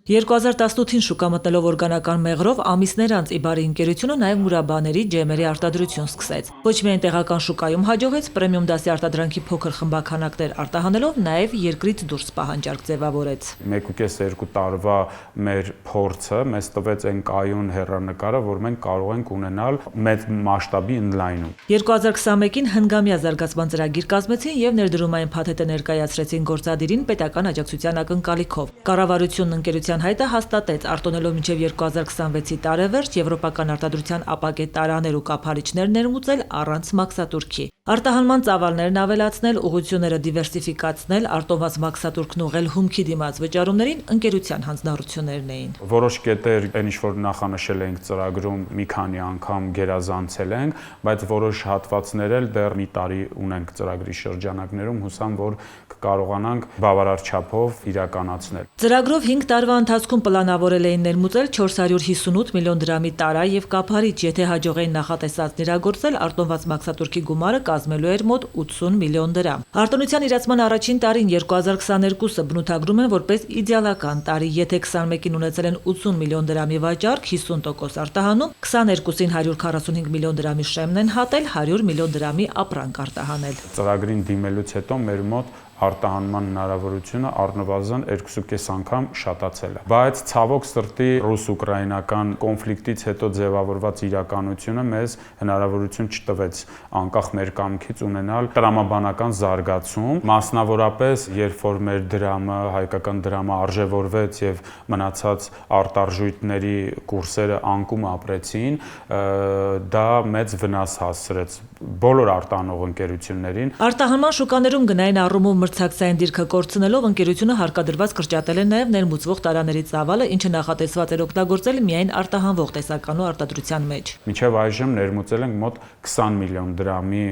2018-ին շուկա մտնելով օրգանական մեղրով ամիսներ անց Իբարի ընկերությունը նաև մուրաբաների, ջեմերի արտադրություն սկսեց։ Ոչ միայն տեղական շուկայում հաջողեց պրեմիում դասի արտադրանքի փոքր խմբաքանակներ արտահանելով, նաև երկրից դուրս պահանջարկ ձևավորեց։ 1.5-2 տարվա մեր փորձը մեզ տվեց այն կայուն հեռանկարը, որ մենք կարող ենք ունենալ մեծ մասշտաբի ընդլայնում։ 2021-ին հնգամյա զարգացման ծրագիր կազմեցին եւ ներդրումային փաթեթը ներկայացրեցին գործադիրին պետական աջակցության ակնկալիքով։ Կառավարությունն ընկերության հայտը հաստատեց արտոնելով մինչև 2026-ի տարեվերջ եվրոպական արտադրության ապակե տարաներ ու կափարիչներ ներմուծել առանց մաքսատուրքի։ Արտահանման ծավալներն ավելացնել, ուղղությունները դիվերսիֆիկացնել, արտոնված մաքսատուրքն ուղղել հումքի դիմաց վճարումներին ընկերության հանձնառություններն էին։ Որոշ կետեր, այն ինչ որ նախանշել ենք ծրագրում, մի քանի անգամ գերազանցել ենք, բայց որոշ հատվածներ էլ դեռ մի տարի ունենք ծրագրի շրջանակներում, հուսամ, որ կկարողանանք բավարար չափով իրականացնել։ Ծրագրով 5 տարվա ընթացքում պլանավորել էին ներմուծել 458 միլիոն դրամի տարա եւ կափարիչ, եթե հաջողեին նախատեսածն իրագործել, արտոնված մաքսատուրքի գումարը կազմելու էր մոտ 80 միլիոն դրամ։ Արտոնության իրացման առաջին տարին 2022-ը բնութագրում են որպես իդեալական տարի, եթե 21-ին ունեցել են 80 միլիոն դրամի վաճառք, 50% արտահանում, 22-ին 145 միլիոն դրամի շեմն են հատել, 100 միլիոն դրամի ապրանք արտահանել։ Ծրագրին դիմելուց հետո մեր մոտ արտահանման հնարավորությունը առնվազն 2.5 անգամ շատացել է։ Բայց ցավոք սրտի ռուս-ուկրաինական կոնֆլիկտից հետո ձևավորված իրականությունը մեզ հնարավորություն չտվեց անկախ մեր կամքից ունենալ տրամաբանական զարգացում, մասնավորապես երբ որ մեր դրամը, հայկական դրամը արժևորվեց եւ մնացած արտարժույթների կուրսերը անկում ապրեցին, դա մեծ վնաս հասցրեց բոլոր արտանող ընկերություններին։ Արտահանման շուկաներում գնային առումով մրցակցային դիրքը կորցնելով ընկերությունը հարկադրված կրճատել է նաև ներմուծվող տարաների ծավալը, ինչը նախատեսված էր օգտագործել միայն արտահանվող տեսականու արտադրության մեջ։ Մինչև այժմ ներմուծել ենք մոտ 20 միլիոն դրամի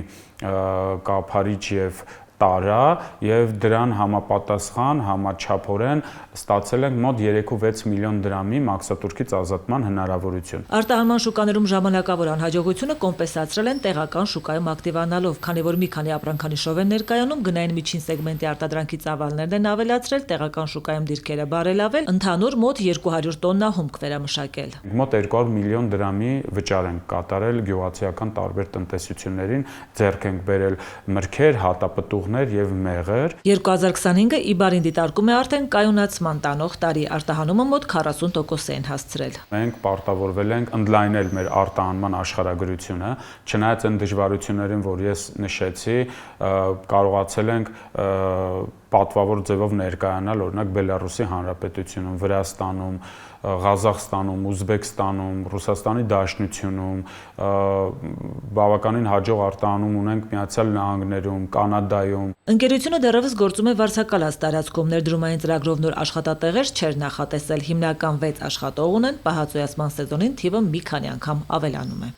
կափարիչ եւ տարա եւ դրան համապատասխան համաչափորեն ստացել ենք մոտ 3-6 միլիոն դրամի մաքսատուրքից ազատման հնարավորություն։ Արտահանման շուկաներում ժամանակավոր անհաջողությունը կոմպենսացրել են տեղական շուկայում ակտիվանալով, քանի որ մի քանի ապրանքանիշով են ներկայանում, գնային միջին սեգմենտի արտադրանքի ծավալներն են ավելացրել, տեղական շուկայում դիրքերը բարելավել, ընդհանուր մոտ 200 տոննա հումք վերամշակել։ Մոտ 200 միլիոն դրամի վճար ենք կատարել գյուղացիական տարբեր տնտեսություններին, ձեռք ենք բերել մրգեր, հատապտուղ եւ մեղր։ 2025-ը Իբարին դիտարկում է արդեն կայունացման տանող տարի, արտահանումը մոտ 40% են հասցրել։ Մենք պարտավորվել ենք ընդլայնել մեր արտահանման աշխարհագրությունը, չնայած այն դժվարություններին, որ ես նշեցի, կարողացել ենք պատվավոր ձևով ներկայանալ օրինակ Բելարուսի Հանրապետությունում, Վրաստանում, Ղազախստանում, Ուզբեկստանում, Ռուսաստանի Դաշնությունում, բավականին հաջող արտահանում ունենք Միացյալ Նահանգներում, Կանադայում։ Ընկերությունը դեռևս գործում է վարձակալած տարածքում, ներդրումային ծրագրով նոր աշխատատեղեր չէր նախատեսել, հիմնական 6 աշխատող ունեն, պահածոյացման սեզոնին թիվը մի քանի անգամ ավելանում է։